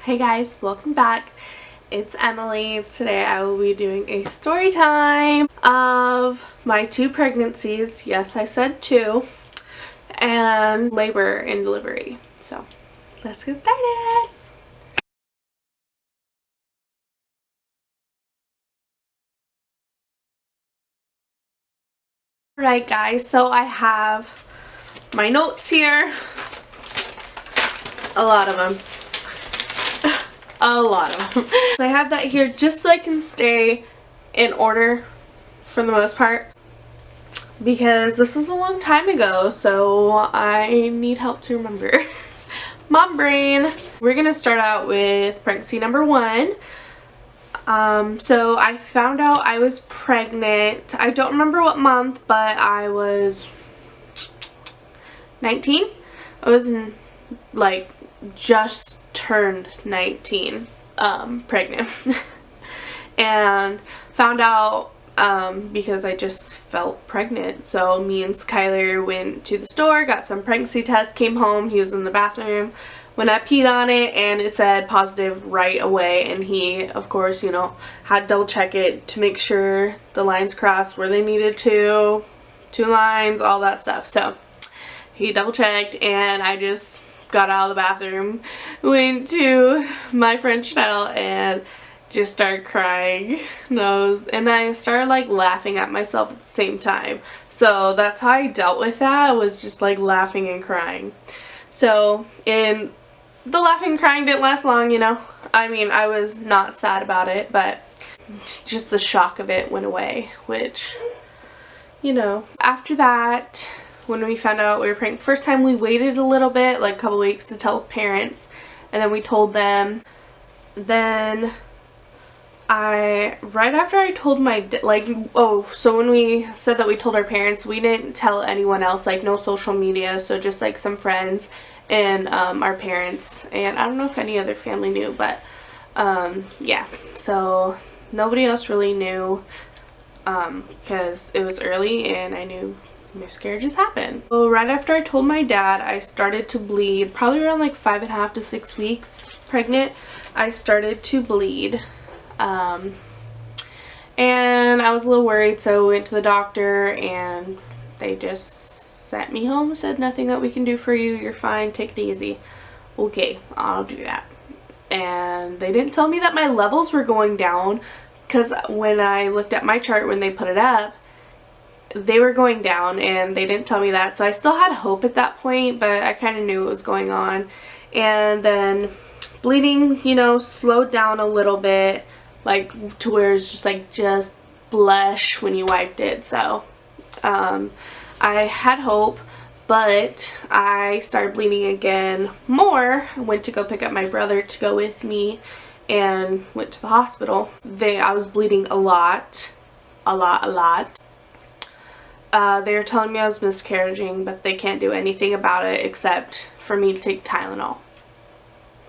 Hey guys, welcome back. It's Emily. Today I will be doing a story time of my 2 pregnancies. Yes, I said 2. And labor and delivery. So, let's get started. Alright guys, so I have my notes here. A lot of them. A lot of them. I have that here just so I can stay in order for the most part, because this was a long time ago, so I need help to remember. Mom brain. We're gonna start out with pregnancy number 1. So I found out I was pregnant. I don't remember what month, but I was 19. I was like just turned 19, pregnant. And found out because I just felt pregnant. So me and Skylar went to the store, got some pregnancy tests, came home. He was in the bathroom when I peed on it and it said positive right away, and he of course, you know, had to double check it to make sure the lines crossed where they needed to, 2 lines, all that stuff. So he double checked and I just got out of the bathroom, went to my French towel and just started crying. And I started like laughing at myself at the same time. So that's how I dealt with that, was just like laughing and crying. So, and the laughing and crying didn't last long, you know. I mean, I was not sad about it, but just the shock of it went away, which, you know. After that, when we found out we were pregnant, first time we waited a little bit, like a couple weeks to tell parents, and then we told them. Then right after I told my, so when we said that we told our parents, we didn't tell anyone else, like no social media, so just like some friends and our parents, and I don't know if any other family knew, but yeah, so nobody else really knew, because it was early and I knew miscarriages happen. So right after I told my dad, I started to bleed, probably around like 5.5 to 6 weeks pregnant. I started to bleed, and I was a little worried, so I went to the doctor and they just sent me home, said nothing that we can do for you, you're fine, take it easy. Okay, I'll do that. And they didn't tell me that my levels were going down, because when I looked at my chart when they put it up, they were going down, and they didn't tell me that. So I still had hope at that point, but I kind of knew what was going on. And then bleeding, you know, slowed down a little bit, like to where it's just blush when you wiped it. So I had hope, but I started bleeding again more. I went to go pick up my brother to go with me and went to the hospital. I was bleeding a lot. They were telling me I was miscarriaging, but they can't do anything about it except for me to take Tylenol.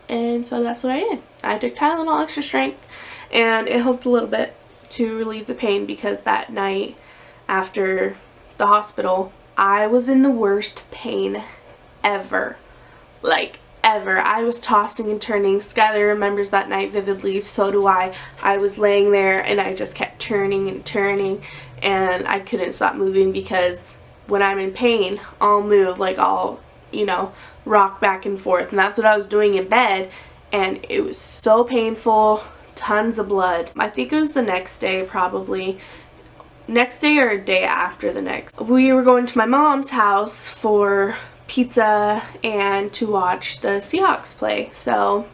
And so that's what I did. I took Tylenol extra strength, and it helped a little bit to relieve the pain, because that night after the hospital, I was in the worst pain ever. Like, ever. I was tossing and turning. Skylar remembers that night vividly, so do I. I was laying there and I just kept turning and turning, and I couldn't stop moving, because when I'm in pain, I'll move, like I'll, you know, rock back and forth, and that's what I was doing in bed, and it was so painful, tons of blood. I think it was the next day, probably. Next day or a day after the next. We were going to my mom's house for pizza and to watch the Seahawks play. So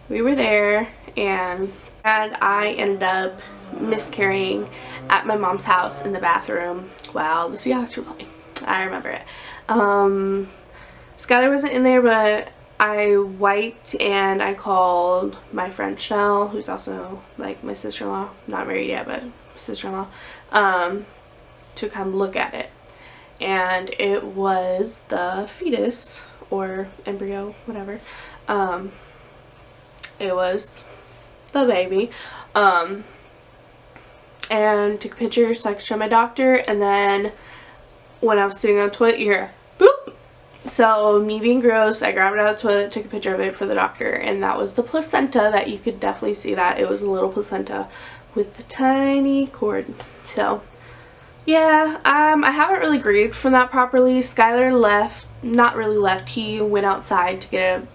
we were there, and I ended up miscarrying at my mom's house in the bathroom while the Seahawks were playing. I remember it. Skylar wasn't in there, but I wiped and I called my friend Chanel, who's also like my sister-in-law, not married yet, but sister-in-law, to come look at it. And it was the fetus, or embryo, whatever. It was the baby. And took pictures so I could show my doctor, and then when I was sitting on the toilet, you hear boop, So me being gross, I grabbed it out of the toilet, took a picture of it for the doctor, and that was the placenta. That you could definitely see that it was a little placenta with the tiny cord. So yeah, I haven't really grieved from that properly. Skylar left, not really left, he went outside to get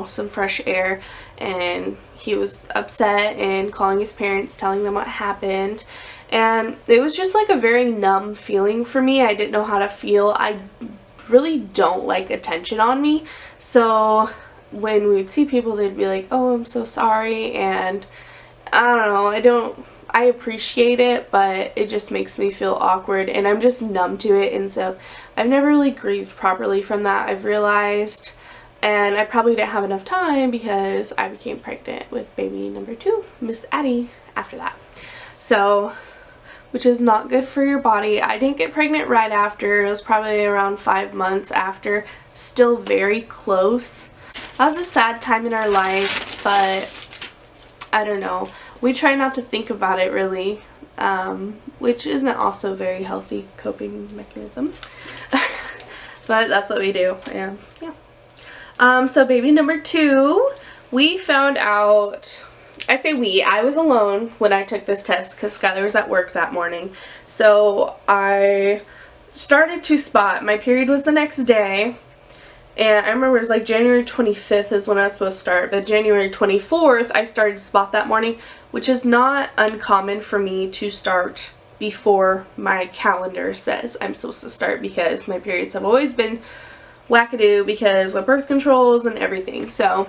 some fresh air, and he was upset and calling his parents, telling them what happened. And it was just like a very numb feeling for me. I didn't know how to feel. I really don't like attention on me, so when we'd see people, they'd be like, oh, I'm so sorry, and I don't know, I appreciate it, but it just makes me feel awkward, and I'm just numb to it. And so I've never really grieved properly from that, I've realized, and I probably didn't have enough time because I became pregnant with baby number 2, Miss Addie, after that. So, which is not good for your body. I didn't get pregnant right after. It was probably around 5 months after. Still very close. That was a sad time in our lives, but I don't know. We try not to think about it really, which isn't also a very healthy coping mechanism. But that's what we do, and yeah. So baby number 2, we found out, I say we, I was alone when I took this test because Skylar was at work that morning. So I started to spot, my period was the next day, and I remember it was like January 25th is when I was supposed to start, but January 24th I started to spot that morning, which is not uncommon for me to start before my calendar says I'm supposed to start, because my periods have always been wackadoo because of birth controls and everything. So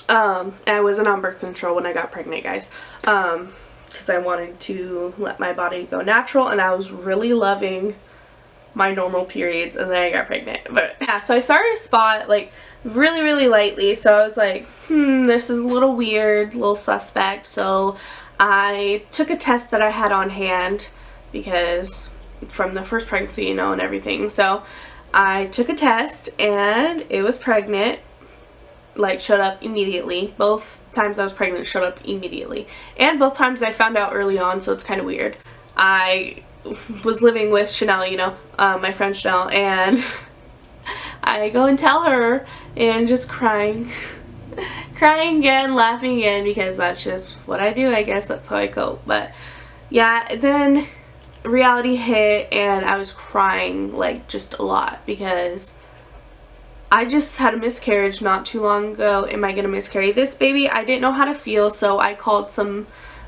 I wasn't on birth control when I got pregnant, guys, because I wanted to let my body go natural, and I was really loving my normal periods, and then I got pregnant. But yeah, so I started to spot like really lightly, so I was like, this is a little weird, a little suspect. So I took a test that I had on hand because from the first pregnancy, and everything. So I took a test, and it was pregnant. Like, showed up immediately. Both times I was pregnant showed up immediately, and both times I found out early on, so it's kind of weird. I was living with Chanel, my friend Chanel, and I go and tell her, and just crying again, laughing again, because that's just what I do. I guess that's how I cope. But yeah, then reality hit, and I was crying like just a lot because I just had a miscarriage not too long ago. Am I gonna miscarry this baby? I didn't know how to feel, so I called some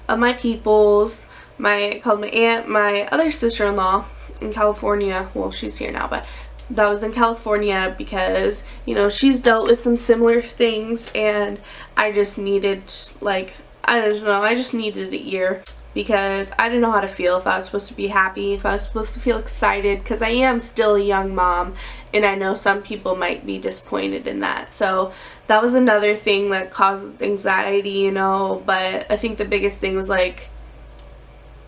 of my peoples. I called my aunt, my other sister-in-law in California. Well, she's here now, but that was in California because, she's dealt with some similar things, and I just needed, like, I don't know, I just needed an ear, because I didn't know how to feel, if I was supposed to be happy, if I was supposed to feel excited, because I am still a young mom, and I know some people might be disappointed in that. So that was another thing that caused anxiety, but I think the biggest thing was like,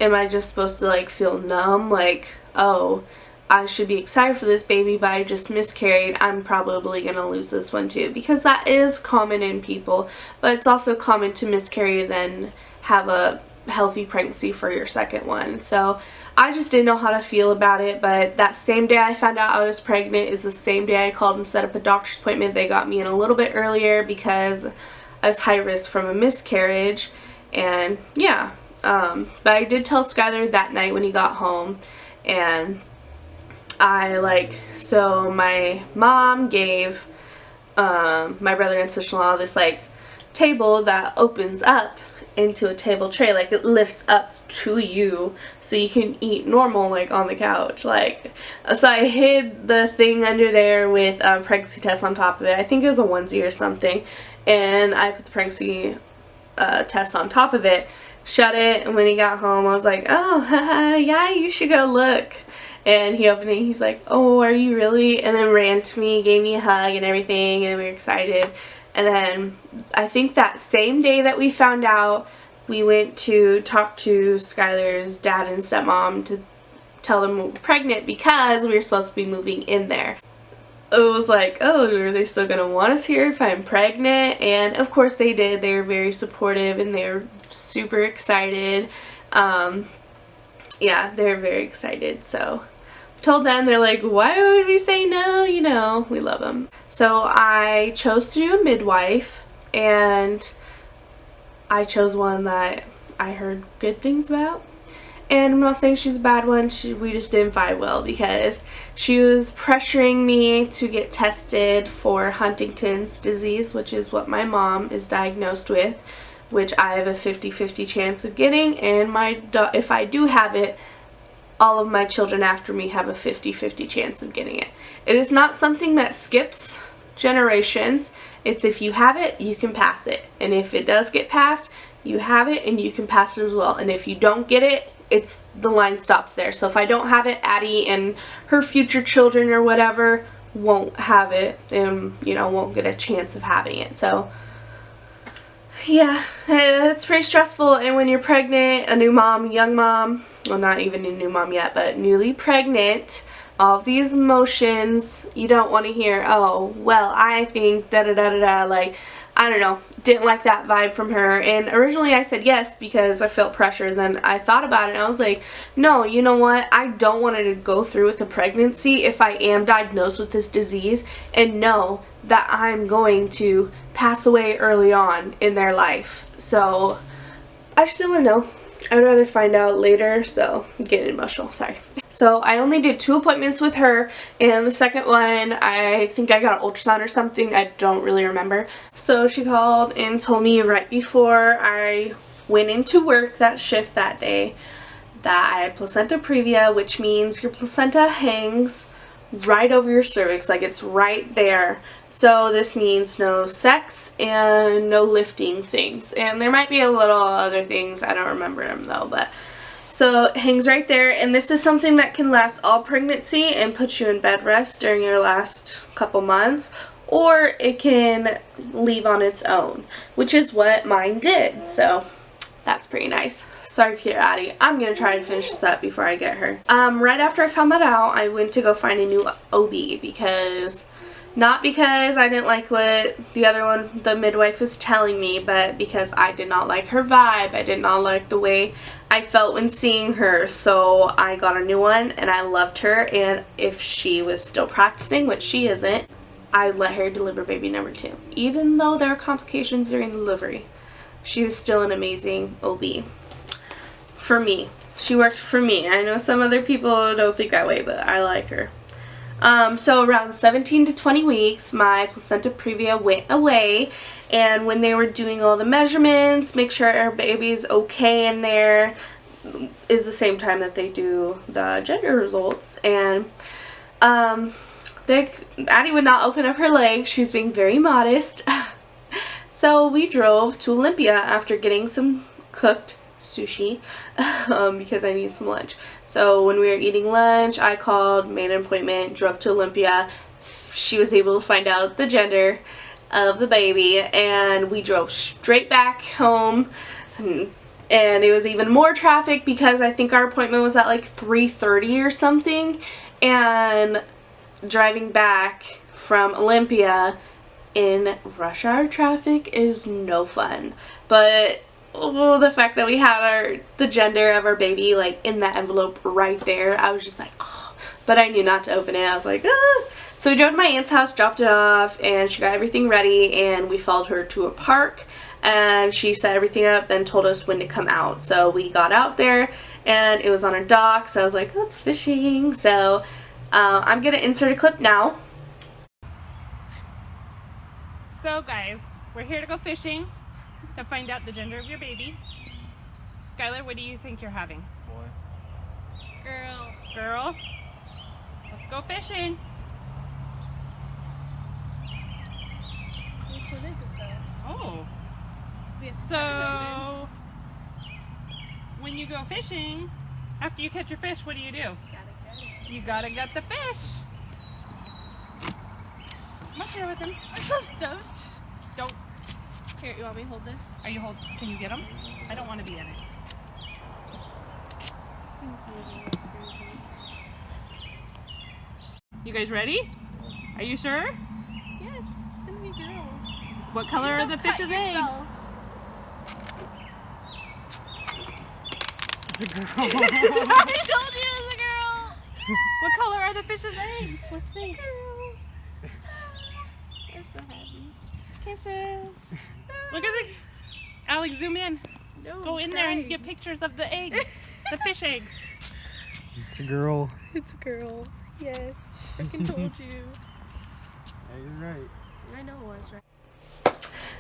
am I just supposed to like feel numb, like, oh, I should be excited for this baby, but I just miscarried, I'm probably gonna lose this one too, because that is common in people, but it's also common to miscarry and then have a healthy pregnancy for your second one. So I just didn't know how to feel about it. But that same day I found out I was pregnant is the same day I called and set up a doctor's appointment. They got me in a little bit earlier because I was high risk from a miscarriage. And yeah, but I did tell Skylar that night when he got home, and so my mom gave my brother and sister-in-law this like table that opens up into a table tray, like it lifts up to you so you can eat normal, like on the couch. Like, so I hid the thing under there with pregnancy test on top of it. I think it was a onesie or something, and I put the pregnancy test on top of it, shut it, and when he got home I was like, oh, yeah, you should go look. And he opened it, he's like, oh, are you really? And then ran to me, gave me a hug and everything, and we were excited. And then I think that same day that we found out, we went to talk to Skylar's dad and stepmom to tell them we were pregnant because we were supposed to be moving in there. It was like, oh, are they still going to want us here if I'm pregnant? And of course they did. They were very supportive and they were super excited. Yeah, they were very excited. So told them, they're like, why would we say no? You know, we love them. So I chose to do a midwife, and I chose one that I heard good things about. And I'm not saying she's a bad one, we just didn't vibe well because she was pressuring me to get tested for Huntington's disease, which is what my mom is diagnosed with, which I have a 50-50 chance of getting, and if I do have it, all of my children after me have a 50-50 chance of getting it. It is not something that skips generations. It's if you have it, you can pass it. And if it does get passed, you have it and you can pass it as well. And if you don't get it, the line stops there. So if I don't have it, Addie and her future children or whatever won't have it and, you know, won't get a chance of having it. So yeah, it's pretty stressful. And when you're pregnant, a new mom, young mom, well, not even a new mom yet, but newly pregnant, all of these emotions, you don't want to hear, oh, well, I think da-da-da-da-da, like, I don't know, didn't like that vibe from her. And originally I said yes because I felt pressure, and then I thought about it and I was like, no, you know what, I don't want her to go through with the pregnancy if I am diagnosed with this disease and know that I'm going to pass away early on in their life. So I just didn't want to know. I'd rather find out later, so I'm getting emotional, sorry. So I only did 2 appointments with her, and the second one, I think I got an ultrasound or something, I don't really remember. So she called and told me right before I went into work that shift that day that I had placenta previa, which means your placenta hangs right over your cervix, like it's right there. So this means no sex and no lifting things, and there might be a little other things, I don't remember them though, but so it hangs right there. And this is something that can last all pregnancy and put you in bed rest during your last couple months, or it can leave on its own, which is what mine did. So that's pretty nice. Sorry if you're Addie. I'm going to try to finish this up before I get her. Right after I found that out, I went to go find a new OB because, not because I didn't like what the other one, the midwife, was telling me, but because I did not like her vibe. I did not like the way I felt when seeing her. So I got a new one and I loved her, and if she was still practicing, which she isn't, I'd let her deliver baby number 2. Even though there were complications during delivery, she was still an amazing OB. For me. She worked for me. I know some other people don't think that way, but I like her. So around 17 to 20 weeks, my placenta previa went away, and when they were doing all the measurements, make sure our baby's okay in there, is the same time that they do the gender results. And Addie would not open up her leg. She was being very modest. So we drove to Olympia after getting some cooked sushi because I need some lunch. So when we were eating lunch, I called, made an appointment, drove to Olympia. She was able to find out the gender of the baby, and we drove straight back home. And it was even more traffic because I think our appointment was at like 3:30 or something, and driving back from Olympia in rush hour traffic is no fun. But oh, the fact that we had the gender of our baby like in that envelope right there, I was just like, oh. But I knew not to open it. I was like, ah. So we drove to my aunt's house, dropped it off, and she got everything ready, and we followed her to a park, and she set everything up, then told us when to come out. So we got out there, and it was on a dock, so I was like, let's fishing. So I'm gonna insert a clip now. So guys, we're here to go fishing to find out the gender of your baby. Skylar, what do you think you're having? Boy. Girl. Girl? Let's go fishing. So which one is it though? Oh. So, when you go fishing, after you catch your fish, what do? Gotta get it. You gotta get the fish. I'm up here with him. I'm so stoked. Don't. Here, you want me to hold this? Can you get him? I don't want to be in it. This thing's moving like crazy. You guys ready? Are you sure? Yes, it's gonna be a girl. What color are the fish's eggs? It's a girl. I told you it was a girl. What color are the fish's eggs? Let's see. They're so happy. Kisses. Look at the... Alex, zoom in. No, Go in there and get pictures of the eggs. The fish eggs. It's a girl. It's a girl. Yes. I can told you. Yeah, you're right. I know it was right.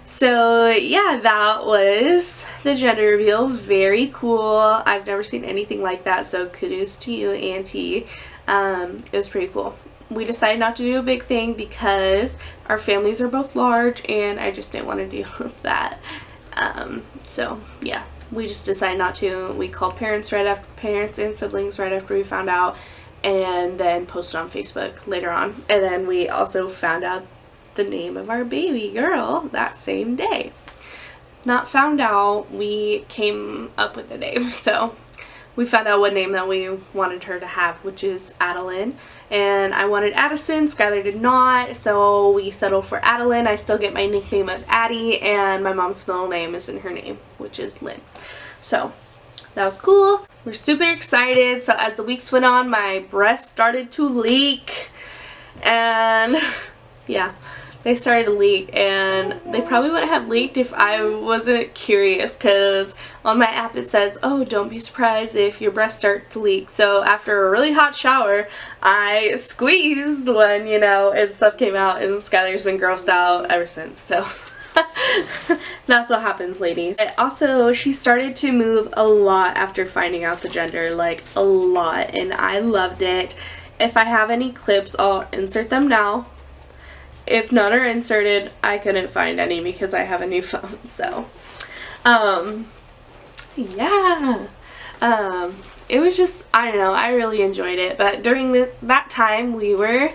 So yeah, that was the gender reveal. Very cool. I've never seen anything like that, so kudos to you, Auntie. It was pretty cool. We decided not to do a big thing because our families are both large and I just didn't want to deal with that. So yeah, we just decided not to. We called parents and siblings right after we found out, and then posted on Facebook later on. And then we also found out the name of our baby girl that same day. Not found out, we came up with the name. So we found out what name that we wanted her to have, which is Adeline. And I wanted Addison, Skylar did not, so we settled for Adeline. I still get my nickname of Addie, and my mom's middle name is in her name, which is Lynn. So that was cool. We're super excited. So as the weeks went on, my breasts started to leak, and yeah, they started to leak, and they probably wouldn't have leaked if I wasn't curious, because on my app it says, oh, don't be surprised if your breasts start to leak. So after a really hot shower, I squeezed one, you know, and stuff came out, and Skylar's been grossed out ever since. So that's what happens, ladies. Also, she started to move a lot after finding out the gender, like a lot, and I loved it. If I have any clips, I'll insert them now. If none are inserted, I couldn't find any because I have a new phone. So yeah, it was just, I don't know, I really enjoyed it. But during that time we were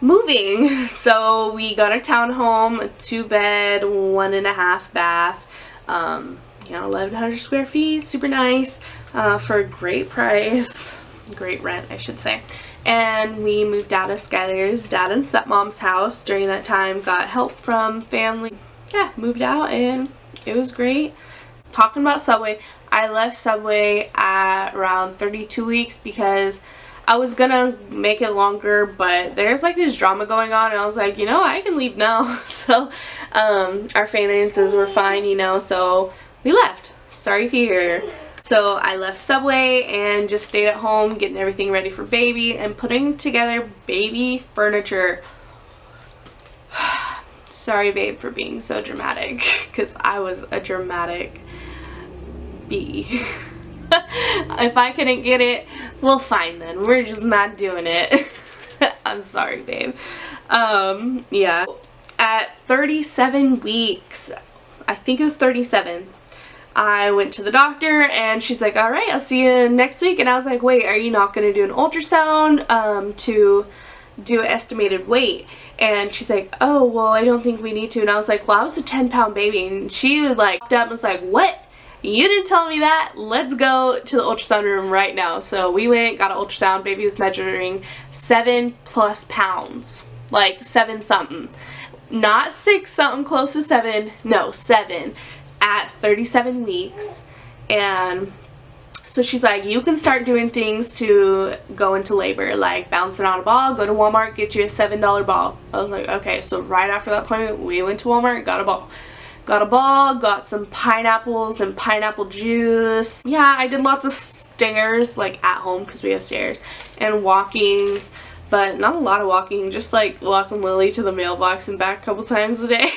moving, so we got a townhome, a 2-bed, 1.5 bath, you know, 1,100 square feet, super nice, for a great price, great rent I should say. And we moved out of Skylar's dad and stepmom's house during that time, got help from family. Yeah, moved out and it was great. Talking about Subway, I left Subway at around 32 weeks because I was gonna make it longer, but there's like this drama going on and I was like, you know, I can leave now. So our finances were fine, you know, so we left. Sorry if you hear. So I left Subway and just stayed at home getting everything ready for baby and putting together baby furniture. Sorry babe for being so dramatic, because I was a dramatic bee. If I couldn't get it, well fine then, we're just not doing it. I'm sorry babe. Yeah, at 37 weeks, I think it was 37, I went to the doctor and she's like, alright, I'll see you next week. And I was like, wait, are you not going to do an ultrasound to do an estimated weight? And she's like, oh, well, I don't think we need to. And I was like, well, I was a 10-pound baby. And she like popped up and was like, what? You didn't tell me that. Let's go to the ultrasound room right now. So we went, got an ultrasound. Baby was measuring 7+ pounds. Like 7 something. Not 6 something, close to 7. No, 7. At 37 weeks. And so she's like, you can start doing things to go into labor, like bouncing on a ball, go to Walmart, get you a $7 ball. I was like, okay. So right after that point, we went to Walmart and got a ball. Got a ball, got some pineapples and pineapple juice. Yeah, I did lots of stingers, like at home because we have stairs, and walking, but not a lot of walking, just like walking Lily to the mailbox and back a couple times a day.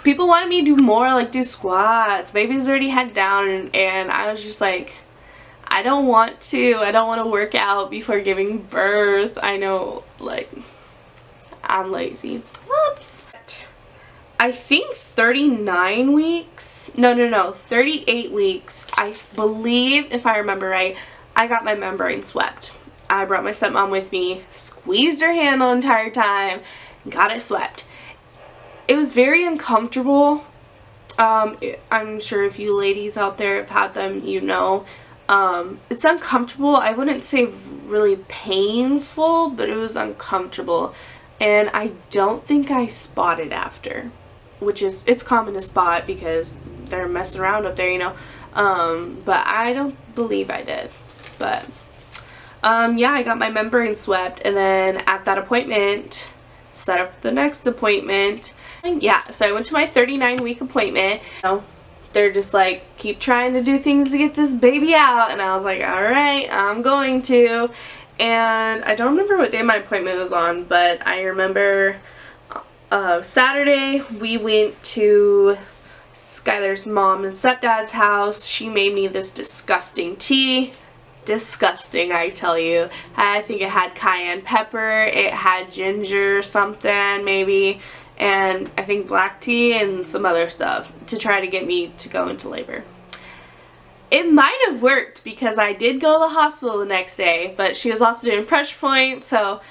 People wanted me to do more, like do squats. Baby's already head down, and I was just like, I don't want to work out before giving birth. I know, like, I'm lazy. Whoops. I think 39 weeks, no, 38 weeks, I believe, if I remember right, I got my membrane swept. I brought my stepmom with me, squeezed her hand the entire time, got it swept. It was very uncomfortable. I'm sure if you ladies out there have had them, you know. It's uncomfortable. I wouldn't say really painful, but it was uncomfortable. And I don't think I spotted after, which is, it's common to spot because they're messing around up there, you know. But I don't believe I did. But Yeah, I got my membrane swept, and then at that appointment, set up the next appointment. And yeah, so I went to my 39-week appointment. They're just like, keep trying to do things to get this baby out, and I was like, alright, I'm going to. And I don't remember what day my appointment was on, but I remember Saturday we went to Skylar's mom and stepdad's house. She made me this disgusting tea. Disgusting, I tell you. I think it had cayenne pepper, it had ginger something maybe, and I think black tea and some other stuff to try to get me to go into labor. It might have worked because I did go to the hospital the next day, but she was also doing pressure points, so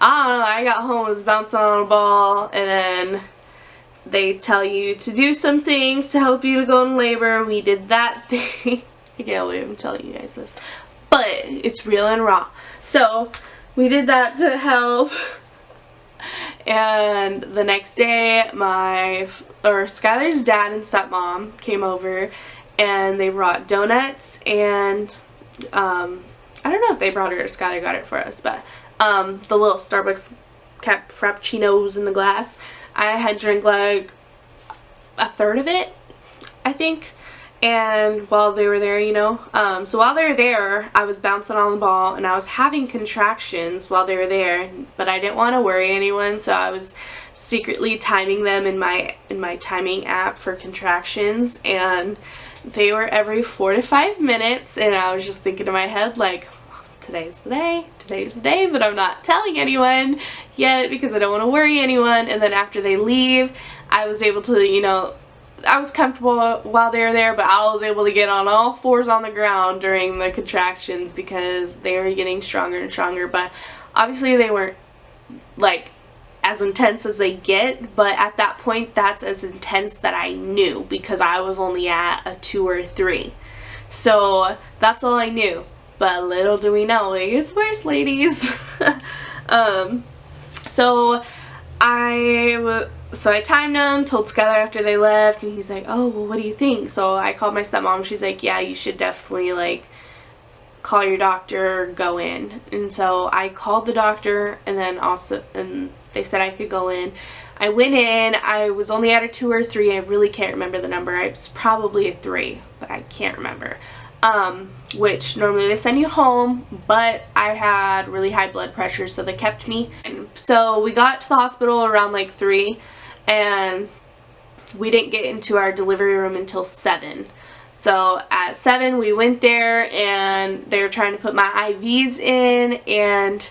I don't know, I got home, was bouncing on a ball, and then they tell you to do some things to help you to go in labor. We did that thing. I can't believe I'm telling you guys this, but it's real and raw. So we did that to help, and the next day Skylar's dad and stepmom came over, and they brought donuts, and I don't know if they brought it or Skylar got it for us, but the little Starbucks frappuccinos in the glass. I had drank like a third of it, I think. And while they were there, you know, so while they were there, I was bouncing on the ball and I was having contractions while they were there, but I didn't want to worry anyone, so I was secretly timing them in my timing app for contractions, and they were every 4 to 5 minutes, and I was just thinking in my head like, today's the day, but I'm not telling anyone yet because I don't want to worry anyone. And then after they leave, I was able to, you know, I was comfortable while they were there, but I was able to get on all fours on the ground during the contractions because they were getting stronger and stronger. But obviously they weren't like as intense as they get, but at that point that's as intense that I knew because I was only at a 2 or 3. So that's all I knew. But little do we know, it gets worse, ladies. So I timed them, told Skylar after they left, and he's like, oh, well, what do you think? So I called my stepmom. She's like, yeah, you should definitely, like, call your doctor, go in. And so I called the doctor, and then and they said I could go in. I went in. I was only at a 2 or 3. I really can't remember the number. It's probably a 3, but I can't remember. Which normally they send you home, but I had really high blood pressure, so they kept me. And so we got to the hospital around like 3, and we didn't get into our delivery room until 7. So at 7 we went there, and they were trying to put my IVs in, and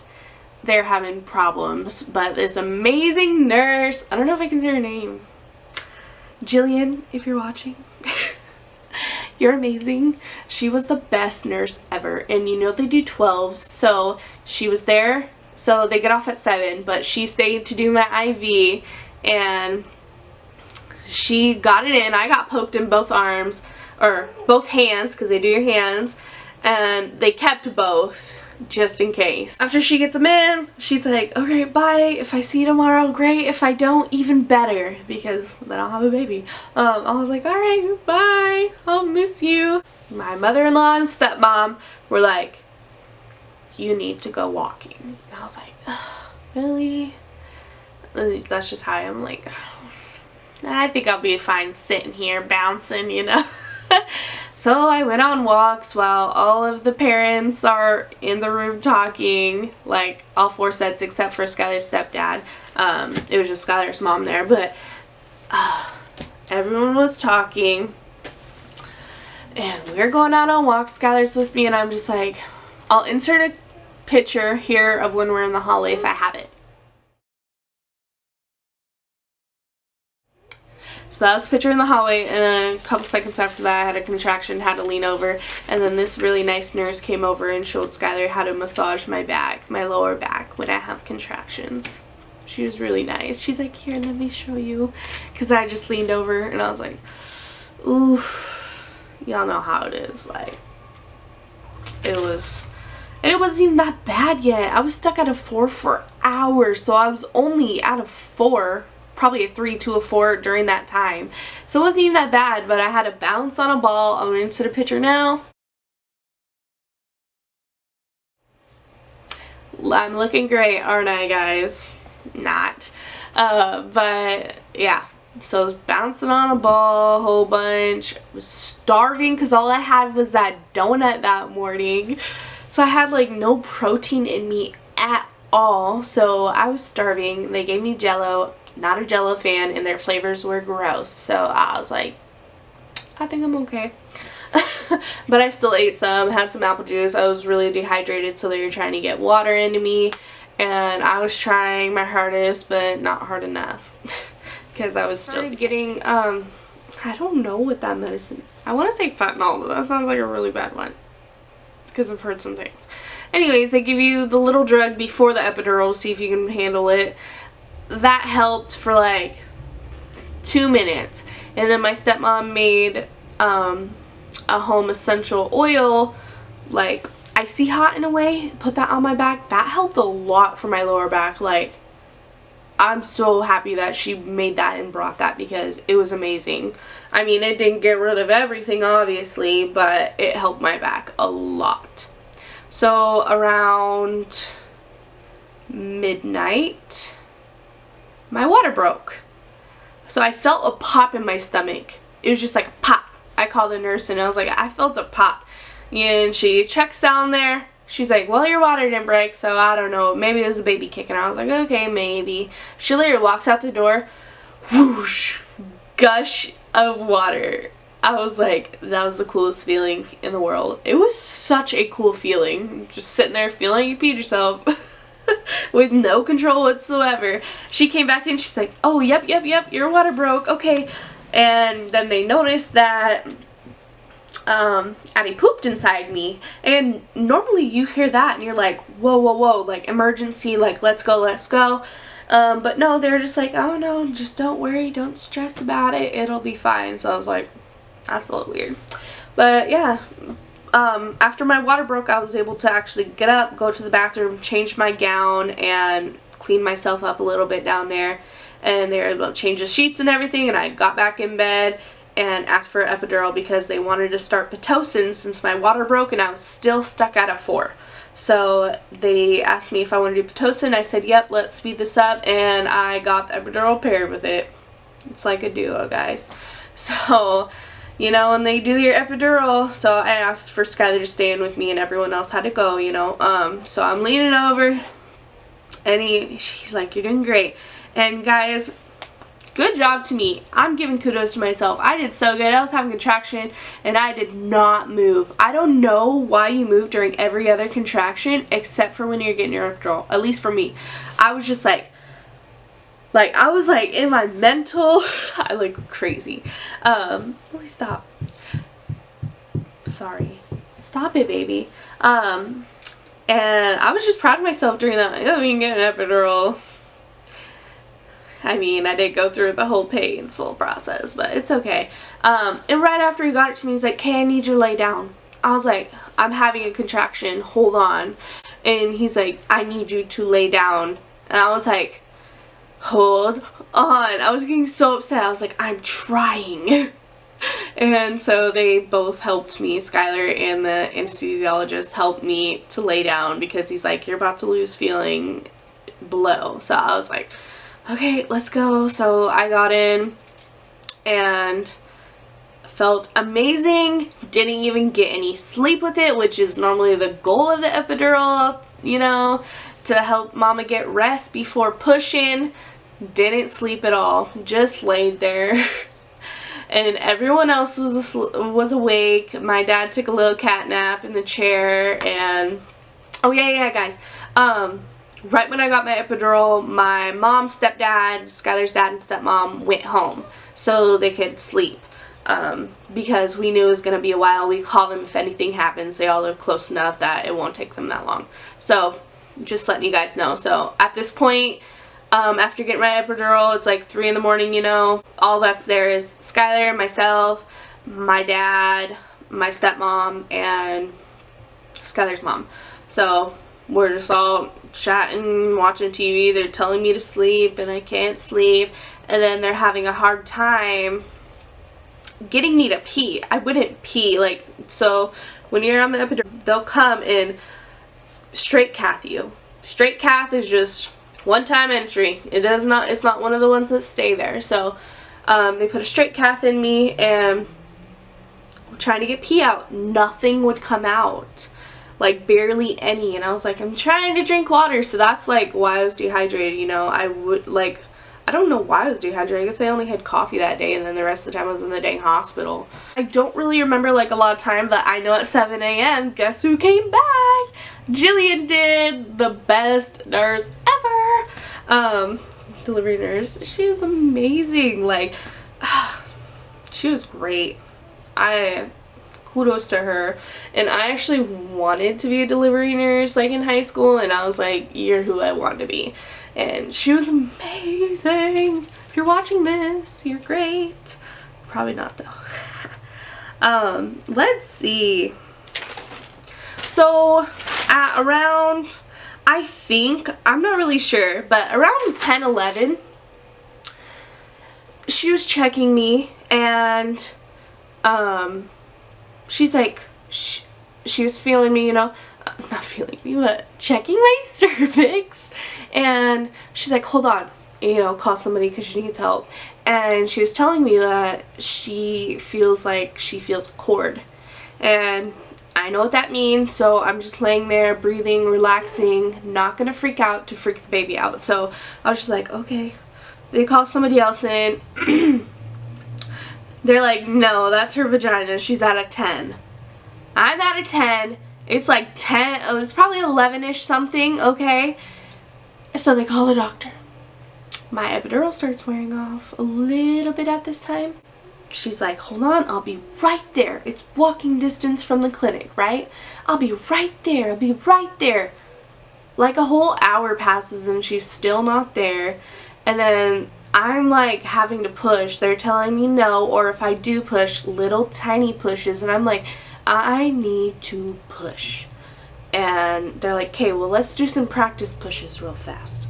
they're having problems. But this amazing nurse, I don't know if I can say her name, Jillian, if you're watching. You're amazing. She was the best nurse ever, and you know they do 12s, so she was there. So they get off at 7, but she stayed to do my IV, and she got it in. I got poked in both arms, or both hands, because they do your hands, and they kept both just in case. After she gets them in, she's like, okay, bye. If I see you tomorrow, great. If I don't, even better, because then I'll have a baby. I was like, alright, bye. I'll miss you. My mother-in-law and stepmom were like, you need to go walking. And I was like, really? That's just how I am. Like, I think I'll be fine sitting here bouncing, you know. So I went on walks while all of the parents are in the room talking, like all 4 sets except for Skylar's stepdad. It was just Skylar's mom there, but everyone was talking, and we were going out on walks. Skylar's with me, and I'm just like, I'll insert a picture here of when we're in the hallway if I have it. So that was a picture in the hallway, and a couple seconds after that I had a contraction, had to lean over, and then this really nice nurse came over and showed Skylar how to massage my back, my lower back, when I have contractions. She was really nice. She's like, here, let me show you, because I just leaned over, and I was like, ooh, y'all know how it is. Like, it was, and it wasn't even that bad yet. I was stuck at a 4 for hours, so I was only at a 4, probably a 3 to a 4 during that time. So it wasn't even that bad, but I had to bounce on a ball. I'm going to the picture now. I'm looking great, aren't I, guys? Not. But yeah. So I was bouncing on a ball a whole bunch. I was starving because all I had was that donut that morning. So I had like no protein in me at all. So I was starving. They gave me Jell-O. Not a Jell-O fan, and their flavors were gross. So I was like, I think I'm okay. But I still ate some, had some apple juice. I was really dehydrated, so they were trying to get water into me. And I was trying my hardest, but not hard enough. Because I was still getting, I don't know what that medicine, I want to say fentanyl, but that sounds like a really bad one. Because I've heard some things. Anyways, they give you the little drug before the epidural to see if you can handle it. That helped for like 2 minutes. And then my stepmom made a home essential oil, like icy hot in a way, put that on my back. That helped a lot for my lower back. Like, I'm so happy that she made that and brought that because it was amazing. I mean, it didn't get rid of everything, obviously, but it helped my back a lot. So around midnight, my water broke. So I felt a pop in my stomach. It was just like a pop. I called the nurse and I was like, I felt a pop. And she checks down there. She's like, well, your water didn't break, so I don't know. Maybe it was a baby kicking. I was like, okay, maybe. She later walks out the door. Whoosh. Gush of water. I was like, that was the coolest feeling in the world. It was such a cool feeling. Just sitting there feeling like you peed yourself. With no control whatsoever. She came back in. She's like, oh, yep, your water broke. Okay. And then they noticed that Addie pooped inside me, and normally you hear that and you're like, whoa, like emergency, like let's go. But no, they're just like, oh no, just don't worry, don't stress about it, it'll be fine. So I was like, that's a little weird. But yeah, after my water broke, I was able to actually get up, go to the bathroom, change my gown, and clean myself up a little bit down there. And they were able to change the sheets and everything, and I got back in bed and asked for an epidural because they wanted to start Pitocin since my water broke and I was still stuck at a 4. So they asked me if I wanted to do Pitocin. I said, yep, let's speed this up, and I got the epidural paired with it. It's like a duo, guys. So, you know, when they do your epidural, so I asked for Skylar to stay in with me and everyone else had to go, you know. So I'm leaning over and she's like, you're doing great. And guys, good job to me. I'm giving kudos to myself. I did so good. I was having contraction and I did not move. I don't know why you move during every other contraction except for when you're getting your epidural. At least for me. I was just like I was like in my mental, I look crazy. Please stop. Sorry. Stop it, baby. And I was just proud of myself during that. I mean, getting an epidural. I mean, I did go through the whole painful process, but it's okay. And right after he got it to me, he's like, okay, I need you to lay down. I was like, I'm having a contraction, hold on. And he's like, I need you to lay down. And I was like, hold on. I was getting so upset. I was like, I'm trying. And so they both helped me. Skylar and the anesthesiologist helped me to lay down because he's like, you're about to lose feeling below. So I was like, okay, let's go. So I got in and felt amazing. Didn't even get any sleep with it, which is normally the goal of the epidural, you know, to help mama get rest before pushing. Didn't sleep at all. Just laid there. And everyone else was awake. My dad took a little cat nap in the chair. And oh yeah, guys. Right when I got my epidural, my mom, stepdad, Skylar's dad, and stepmom went home so they could sleep. Because we knew it was going to be a while. We call them if anything happens. They all live close enough that it won't take them that long. So, just letting you guys know. So, at this point, after getting my epidural, it's like 3 in the morning, you know. All that's there is Skylar, myself, my dad, my stepmom, and Skylar's mom. So, we're just all chatting, watching TV. They're telling me to sleep, and I can't sleep. And then they're having a hard time getting me to pee. I wouldn't pee. Like, so when you're on the epidural, they'll come and straight cath you. straight cath is just one-time entry. It's not one of the ones that stay there. So they put a straight cath in me, and I'm trying to get pee out. Nothing would come out. Like barely any. And I was like, I'm trying to drink water. So that's like why I was dehydrated, you know. I don't know why I was dehydrated. I guess I only had coffee that day, and then the rest of the time I was in the dang hospital. I don't really remember like a lot of time, but I know at 7 a.m. guess who came back? Jillian did. The best nurse ever. Delivery nurse. She was amazing. Like, she was great. Kudos to her. And I actually wanted to be a delivery nurse like in high school, and I was like, you're who I want to be. And she was amazing. If you're watching this, you're great. Probably not though. Let's see. So at around, I think, I'm not really sure, but around 10-11, she was checking me, and she's like, she was feeling me, you know, not feeling me, but checking my cervix, and she's like, hold on, you know, call somebody because she needs help. And she was telling me that she feels like she feels a cord, and I know what that means, so I'm just laying there breathing, relaxing, not gonna freak out to freak the baby out. So I was just like, okay. They call somebody else in. They're like, no, that's her vagina, she's at a 10. I'm at a 10. It's like 10, oh, it's probably 11-ish something, okay? So they call the doctor. My epidural starts wearing off a little bit at this time. She's like, hold on, I'll be right there. It's walking distance from the clinic, right? I'll be right there, I'll be right there. Like a whole hour passes and she's still not there. And then I'm like having to push. They're telling me no, or if I do push, little tiny pushes. And I'm like, I need to push. And they're like, okay, well, let's do some practice pushes real fast.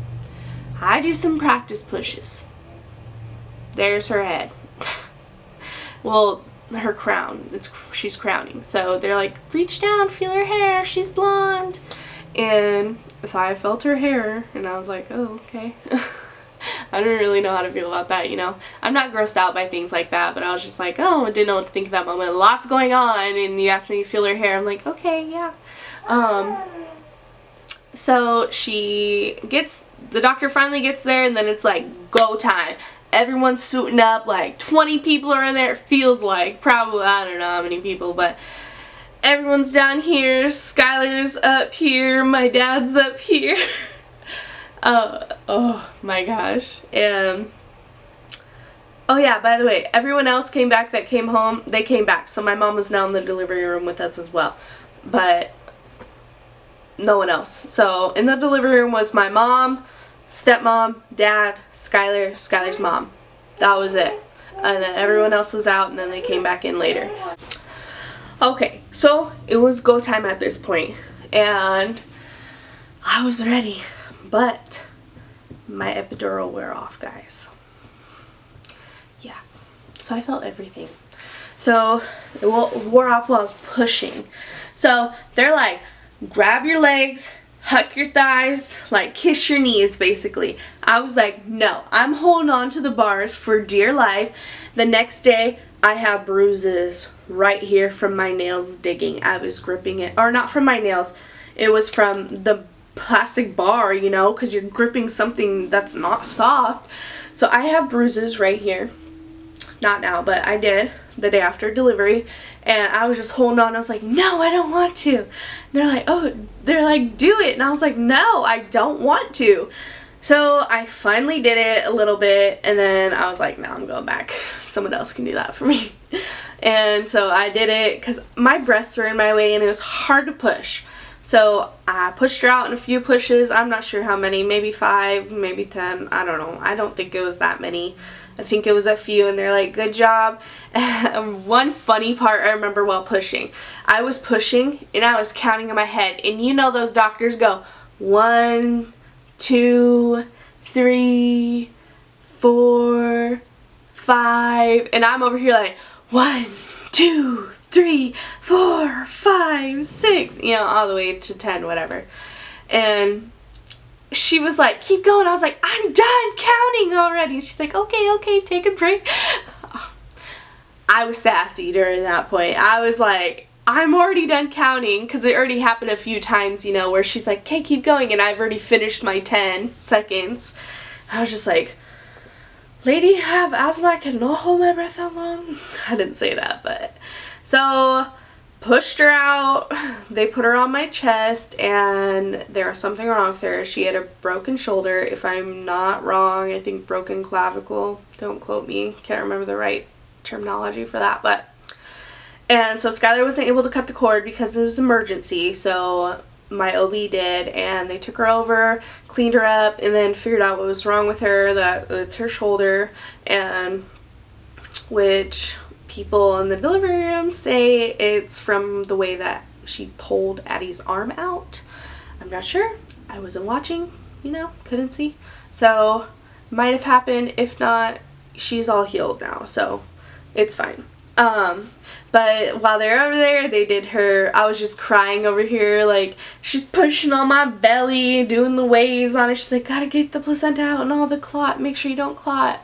I do some practice pushes. There's her head. Well, her crown. She's crowning. So they're like, reach down, feel her hair. She's blonde. And so I felt her hair, and I was like, oh, okay. I don't really know how to feel about that, you know. I'm not grossed out by things like that, but I was just like, oh, I didn't know what to think at that moment. Lots going on, and you asked me to feel her hair. I'm like, okay, yeah. So the doctor finally gets there, and then it's like go time. Everyone's suiting up, like 20 people are in there, it feels like. Probably, I don't know how many people, but everyone's down here. Skylar's up here, my dad's up here. Oh my gosh. And oh yeah, by the way, everyone else came back that came home. They came back, so my mom was now in the delivery room with us as well, but no one else. So in the delivery room was my mom, stepmom, dad, Skylar's mom. That was it. And then everyone else was out, and then they came back in later. Okay, so it was go time at this point, and I was ready, but my epidural wore off, guys. Yeah, so I felt everything. So it wore off while I was pushing. So they're like, grab your legs, huck your thighs, like kiss your knees basically. I was like, no, I'm holding on to the bars for dear life. The next day I have bruises right here from my nails digging. I was gripping it, or not from my nails, it was from the plastic bar, you know, because you're gripping something that's not soft. So I have bruises right here. Not now, but I did the day after delivery, and I was just holding on. I was like, no, I don't want to. They're like, oh, they're like, do it. And I was like, no, I don't want to. So I finally did it a little bit, and then I was like, no, I'm going back. Someone else can do that for me. And so I did it because my breasts were in my way and it was hard to push. So I pushed her out in a few pushes. I'm not sure how many, maybe 5, maybe 10. I don't know. I don't think it was that many. I think it was a few, and they're like, good job. One funny part I remember while pushing. I was pushing and I was counting in my head, and you know those doctors go 1, 2, 3, 4, 5, and I'm over here like 1, 2, 3, 4, 5, 6, you know, all the way to 10, whatever. And she was like, keep going. I was like, I'm done counting already. She's like, okay, take a break. I was sassy during that point. I was like, I'm already done counting, because it already happened a few times, you know, where she's like, okay, keep going, and I've already finished my 10 seconds. I was just like, lady, I have asthma, I cannot hold my breath that long. I didn't say that, but so pushed her out. They put her on my chest, and there was something wrong with her. She had a broken shoulder, if I'm not wrong. I think broken clavicle. Don't quote me, can't remember the right terminology for that, but and so Skylar wasn't able to cut the cord because it was emergency, so my OB did, and they took her over, cleaned her up, and then figured out what was wrong with her, that it's her shoulder, and which people in the delivery room say it's from the way that she pulled Addie's arm out. I'm not sure. I wasn't watching, you know, couldn't see. So might have happened. If not, she's all healed now, so it's fine. But while they're over there, they did her, I was just crying over here, like, she's pushing on my belly, doing the waves on it. She's like, gotta get the placenta out and all the clot, make sure you don't clot.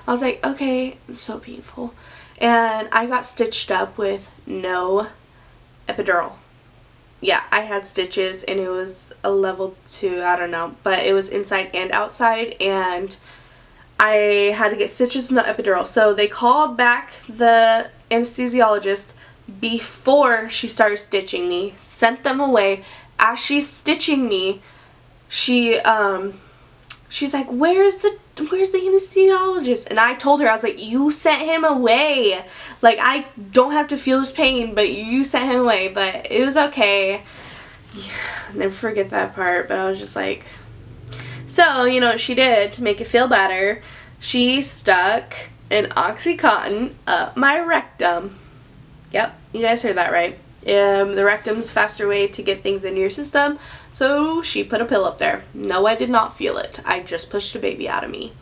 I was like, okay, it's so painful. And I got stitched up with no epidural. Yeah, I had stitches, and it was a level 2, I don't know, but it was inside and outside, and I had to get stitches in the epidural. So they called back the anesthesiologist before she started stitching me, sent them away. As she's stitching me, she's like, where's the anesthesiologist? And I told her, I was like, you sent him away. Like, I don't have to feel his pain, but you sent him away. But it was okay. Yeah, never forget that part. But I was just like, so, you know what she did to make it feel better? She stuck an Oxycontin up my rectum. Yep, you guys heard that right. The rectum's a faster way to get things into your system, so she put a pill up there. No, I did not feel it. I just pushed a baby out of me.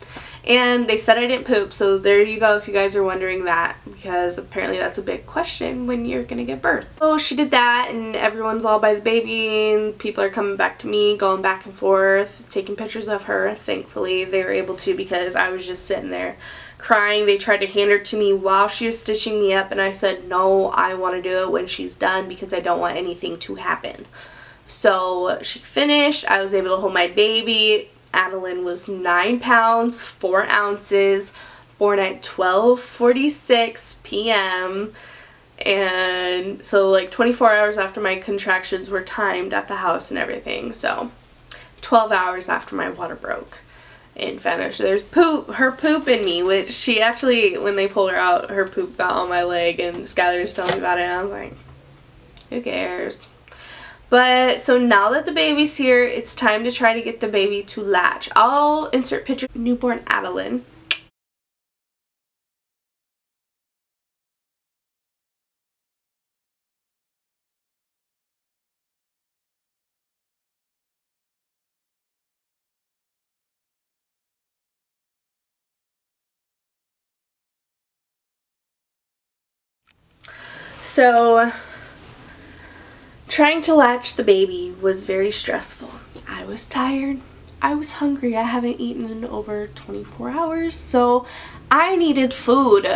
And they said I didn't poop, so there you go if you guys are wondering that, because apparently that's a big question when you're gonna give birth. So she did that, and everyone's all by the baby, and people are coming back to me, going back and forth, taking pictures of her. Thankfully they were able to, because I was just sitting there crying. They tried to hand her to me while she was stitching me up, and I said, no, I want to do it when she's done, because I don't want anything to happen. So she finished. I was able to hold my baby. Adeline was 9 pounds, 4 ounces, born at 12:46 p.m. And so like 24 hours after my contractions were timed at the house and everything. So 12 hours after my water broke and vanished. There's her poop in me, which she actually, when they pulled her out, her poop got on my leg, and Skylar was telling me about it, and I was like, who cares? But so now that the baby's here, it's time to try to get the baby to latch. I'll insert picture of newborn Adeline. So trying to latch the baby was very stressful. I was tired. I was hungry. I haven't eaten in over 24 hours, so I needed food.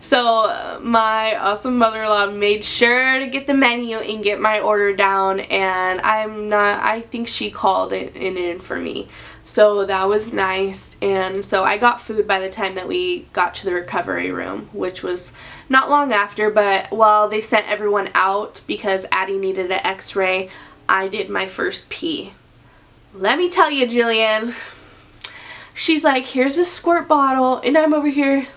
So my awesome mother-in-law made sure to get the menu and get my order down, and I think she called it in for me. So that was nice, and so I got food by the time that we got to the recovery room, which was not long after. But while they sent everyone out because Addie needed an x-ray, I did my first pee. Let me tell you, Jillian, she's like, here's a squirt bottle, and I'm over here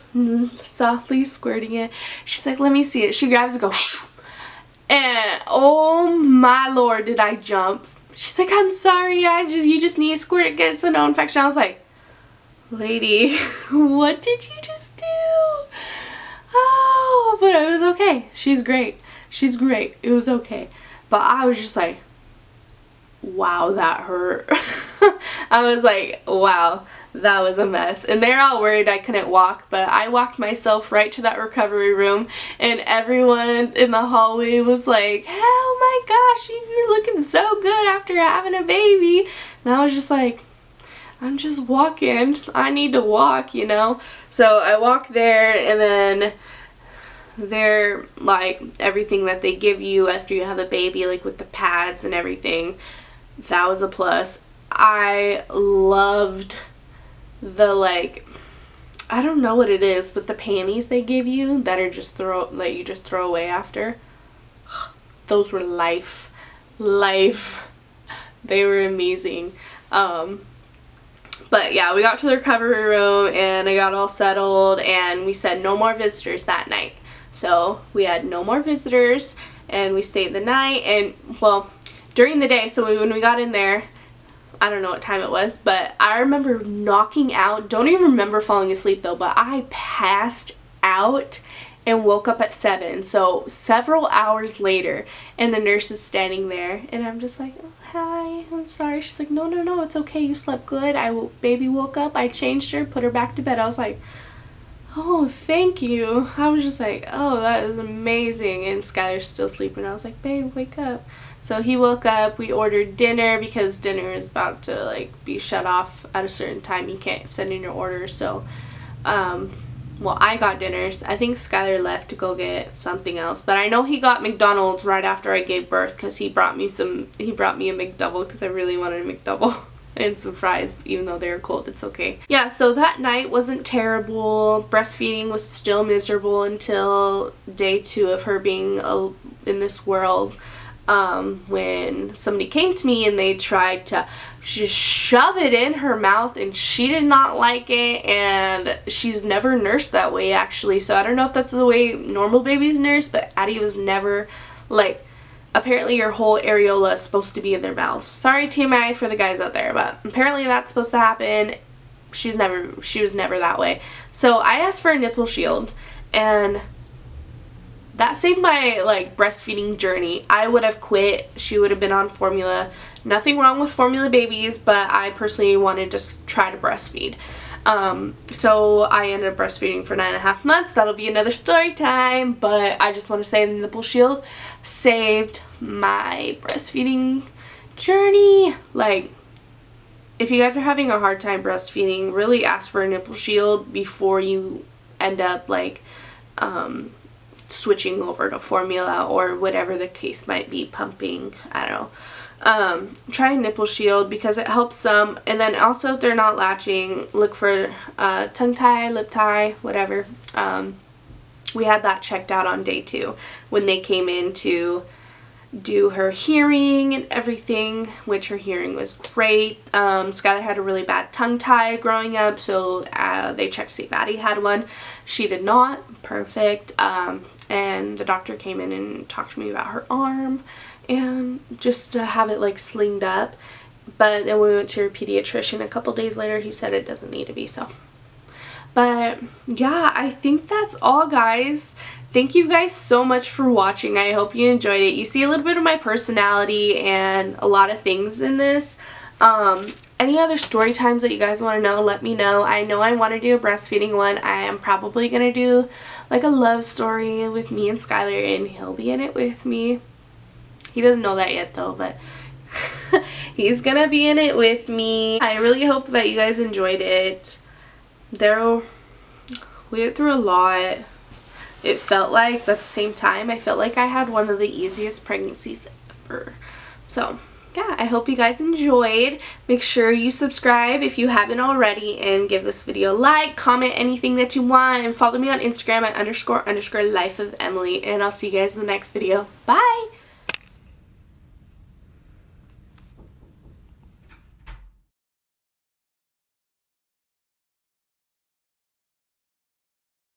softly squirting it. She's like, let me see it. She grabs it, goes, and oh my lord, did I jump. She's like, I'm sorry, you just need to squirt it, gets no infection. I was like, lady, what did you just do? Oh, but it was okay. She's great. She's great. It was okay. But I was just like, wow, that hurt. I was like, wow, that was a mess. And they're all worried I couldn't walk, but I walked myself right to that recovery room, and everyone in the hallway was like, oh my gosh, you're looking so good after having a baby. And I was just like, I'm just walking. I need to walk, you know? So I walked there, and then they're like, everything that they give you after you have a baby, like with the pads and everything, that was a plus. I loved the, like, I don't know what it is, but the panties they give you that are just that you just throw away after, those were life. They were amazing. But yeah, we got to the recovery room and I got all settled, and we said no more visitors that night. So we had no more visitors, and we stayed the night. And well, during the day, so when we got in there, I don't know what time it was, but I remember knocking out. Don't even remember falling asleep though, but I passed out and woke up at 7. So several hours later, and the nurse is standing there, and I'm just like, oh, hi, I'm sorry. She's like, no, it's okay. You slept good. Baby woke up. I changed her, put her back to bed. I was like, oh, thank you. I was just like, oh, that is amazing. And Skylar's still sleeping. I was like, babe, wake up. So he woke up. We ordered dinner because dinner is about to like be shut off at a certain time. You can't send in your orders. So, well, I got dinners. I think Skylar left to go get something else. But I know he got McDonald's right after I gave birth because he brought me a McDouble because I really wanted a McDouble. And some fries, even though they were cold. It's okay. Yeah, so that night wasn't terrible. Breastfeeding was still miserable until day 2 of her being in this world. When somebody came to me and they tried to just shove it in her mouth, and she did not like it, and she's never nursed that way actually. So I don't know if that's the way normal babies nurse, but Addie was never like, apparently your whole areola is supposed to be in their mouth. Sorry TMI for the guys out there, but apparently that's supposed to happen. She was never that way. So I asked for a nipple shield, and that saved my like breastfeeding journey. I would have quit. She would have been on formula. Nothing wrong with formula babies, but I personally wanted to just try to breastfeed. So I ended up breastfeeding for 9.5 months. That'll be another story time, but I just want to say the nipple shield saved my breastfeeding journey. Like, if you guys are having a hard time breastfeeding, really ask for a nipple shield before you end up like switching over to formula or whatever the case might be, pumping, I don't know. Try a nipple shield because it helps some. And then also, if they're not latching, look for tongue tie, lip tie, whatever. We had that checked out on day 2 when they came in to do her hearing and everything, which her hearing was great. Skylar had a really bad tongue tie growing up, so they checked to see if Addie had one. She did not. Perfect. And the doctor came in and talked to me about her arm and just to have it like slinged up. But then we went to her pediatrician a couple days later. He said it doesn't need to be so. But yeah, I think that's all, guys. Thank you guys so much for watching. I hope you enjoyed it. You see a little bit of my personality and a lot of things in this. Any other story times that you guys want to know, let me know. I know I want to do a breastfeeding one. I am probably going to do like a love story with me and Skylar, and he'll be in it with me. He doesn't know that yet though, but he's going to be in it with me. I really hope that you guys enjoyed it. We went through a lot. It felt like, but at the same time, I felt like I had one of the easiest pregnancies ever. So yeah, I hope you guys enjoyed. Make sure you subscribe if you haven't already, and give this video a like, comment anything that you want, and follow me on Instagram at __life of Emily, and I'll see you guys in the next video. Bye!